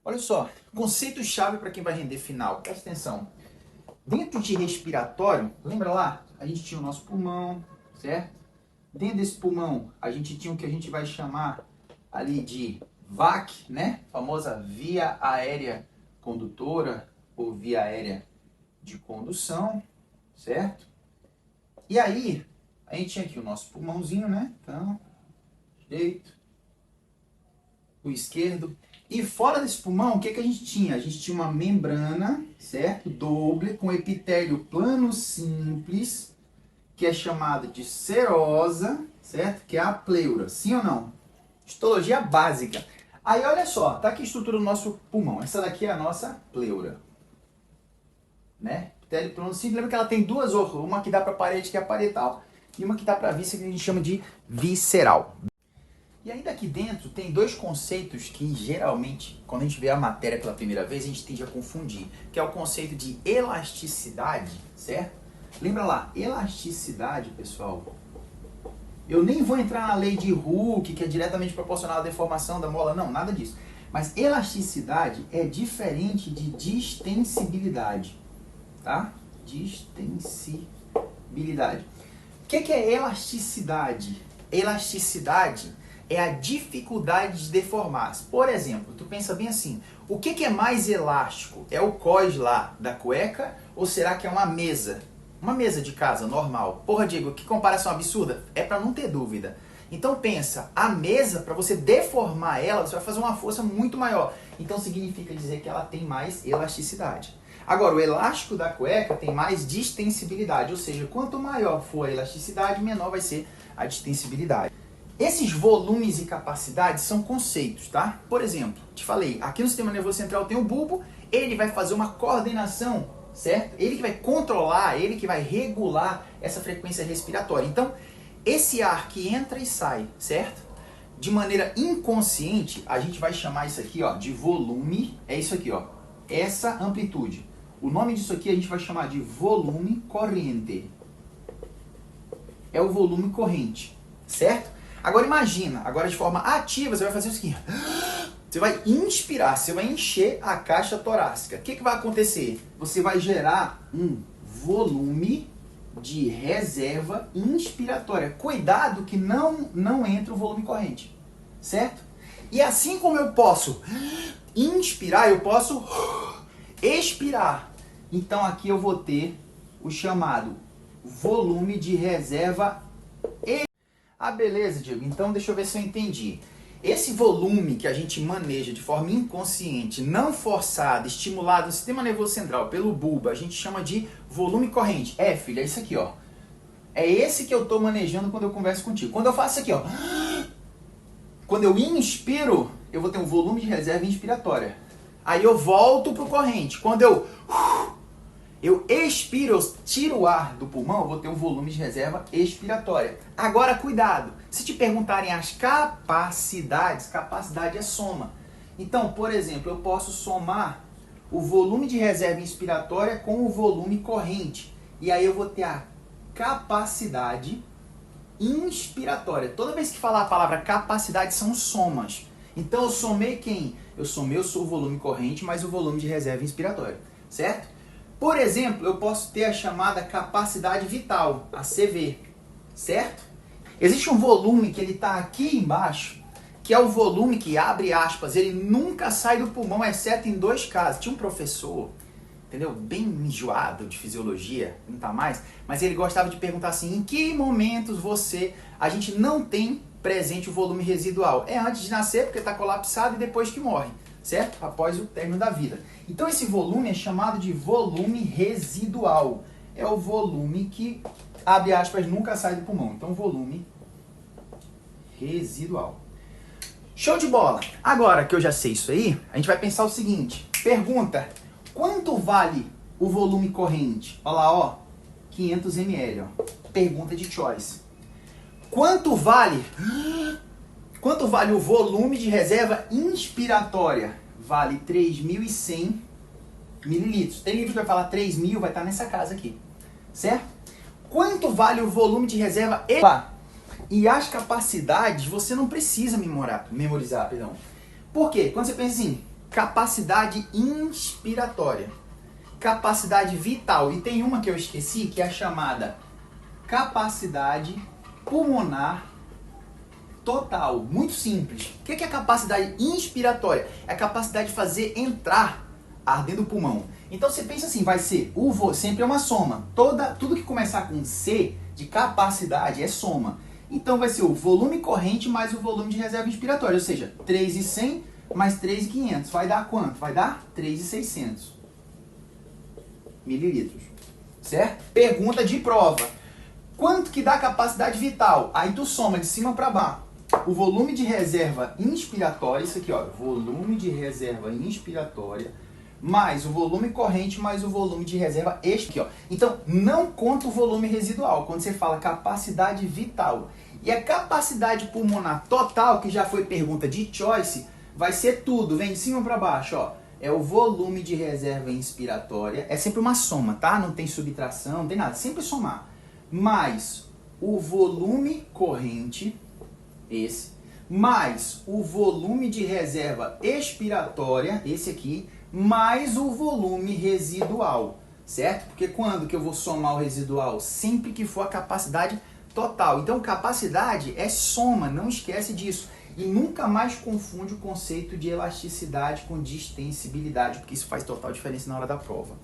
Olha só, conceito-chave para quem vai render final. Presta atenção. Dentro de respiratório, lembra lá? A gente tinha o nosso pulmão, certo? Dentro desse pulmão, a gente tinha o que a gente vai chamar ali de VAC, né? Famosa via aérea condutora ou via aérea de condução, certo? E aí, a gente tinha aqui o nosso pulmãozinho, né? Então, direito, o esquerdo. E fora desse pulmão, o que a gente tinha? A gente tinha uma membrana, certo? Doble, com epitélio plano simples, que é chamada de serosa, certo? Que é a pleura. Sim ou não? Histologia básica. Aí olha só, tá aqui a estrutura do nosso pulmão. Essa daqui é a nossa pleura, né? Epitélio plano simples. Lembra que ela tem duas orras, uma que dá para a parede, que é a parietal, e uma que dá para a víscera, que a gente chama de visceral. E ainda aqui dentro tem dois conceitos que geralmente, quando a gente vê a matéria pela primeira vez, a gente tende a confundir, que é o conceito de elasticidade, certo? Lembra lá, elasticidade, pessoal, eu nem vou entrar na lei de Hooke, que é diretamente proporcional à deformação da mola, não, nada disso. Mas elasticidade é diferente de distensibilidade, tá? Distensibilidade. O que é elasticidade? Elasticidade é a dificuldade de deformar. Por exemplo, tu pensa bem assim, o que é mais elástico? É o cós lá da cueca ou será que é uma mesa? Uma mesa de casa normal. Porra, Diego, que comparação absurda. É para não ter dúvida. Então pensa, a mesa, para você deformar ela, você vai fazer uma força muito maior. Então significa dizer que ela tem mais elasticidade. Agora, o elástico da cueca tem mais distensibilidade, ou seja, quanto maior for a elasticidade, menor vai ser a distensibilidade. Esses volumes e capacidades são conceitos, tá? Por exemplo, te falei, aqui no sistema nervoso central tem o bulbo, ele vai fazer uma coordenação, certo? Ele que vai controlar, ele que vai regular essa frequência respiratória. Então, esse ar que entra e sai, certo? De maneira inconsciente, a gente vai chamar isso aqui, ó, de volume, é isso aqui, ó, essa amplitude. O nome disso aqui a gente vai chamar de volume corrente. É o volume corrente, certo? Agora imagina, agora de forma ativa você vai fazer o seguinte. Você vai inspirar, você vai encher a caixa torácica. O que vai acontecer? Você vai gerar um volume de reserva inspiratória. Cuidado que não entra o volume corrente, certo? E assim como eu posso inspirar, eu posso expirar. Então aqui eu vou ter o chamado volume de reserva. Ah, beleza, Diego. Então deixa eu ver se eu entendi. Esse volume que a gente maneja de forma inconsciente, não forçada, estimulado no sistema nervoso central pelo bulbo, a gente chama de volume corrente. É, filha, é isso aqui, ó. É esse que eu estou manejando quando eu converso contigo. Quando eu faço isso aqui, ó. Quando eu inspiro, eu vou ter um volume de reserva inspiratória. Aí eu volto pro corrente. Quando eu expiro, eu tiro o ar do pulmão, eu vou ter um volume de reserva expiratória. Agora, cuidado, se te perguntarem as capacidades, capacidade é soma. Então, por exemplo, eu posso somar o volume de reserva inspiratória com o volume corrente. E aí eu vou ter a capacidade inspiratória. Toda vez que falar a palavra capacidade são somas. Então eu somei quem? Eu somei o seu volume corrente mais o volume de reserva inspiratória, certo? Por exemplo, eu posso ter a chamada capacidade vital, a CV, certo? Existe um volume que ele está aqui embaixo, que é o volume que, abre aspas, ele nunca sai do pulmão, exceto em dois casos. Tinha um professor, entendeu? Bem enjoado de fisiologia, não tá mais, mas ele gostava de perguntar assim, em que momentos a gente não tem presente o volume residual? É antes de nascer, porque está colapsado, e depois que morre, certo? Após o término da vida. Então esse volume é chamado de volume residual. É o volume que, abre aspas, nunca sai do pulmão. Então volume residual. Show de bola! Agora que eu já sei isso aí, a gente vai pensar o seguinte. Pergunta, quanto vale o volume corrente? Olha lá, ó, 500 ml. Ó. Pergunta de choice. Quanto vale o volume de reserva inspiratória? Vale 3.100 mililitros. Tem livro que vai falar 3.000, vai estar nessa casa aqui. Certo? Quanto vale o volume de reserva? E as capacidades você não precisa memorizar. Por quê? Quando você pensa assim, capacidade inspiratória, capacidade vital. E tem uma que eu esqueci, que é a chamada capacidade pulmonar total. Muito simples. O que é a capacidade inspiratória? É a capacidade de fazer entrar ar dentro do pulmão. Então você pensa assim, vai ser sempre é uma soma. Tudo que começar com C de capacidade é soma. Então vai ser o volume corrente mais o volume de reserva inspiratória, ou seja, 3.100 mais 3.500. Vai dar quanto? Vai dar 3.600 mililitros. Certo? Pergunta de prova. Quanto que dá a capacidade vital? Aí tu soma de cima para baixo. O volume de reserva inspiratória, isso aqui ó, volume de reserva inspiratória, mais o volume corrente, mais o volume de reserva extra. Aqui, ó. Então, não conta o volume residual, quando você fala capacidade vital. E a capacidade pulmonar total, que já foi pergunta de choice, vai ser tudo, vem de cima para baixo, ó. É o volume de reserva inspiratória, é sempre uma soma, tá? Não tem subtração, não tem nada, sempre somar. Mais o volume corrente, esse, mais o volume de reserva expiratória, esse aqui, mais o volume residual, certo? Porque quando que eu vou somar o residual? Sempre que for a capacidade total. Então, capacidade é soma, não esquece disso. E nunca mais confunde o conceito de elasticidade com distensibilidade, porque isso faz total diferença na hora da prova.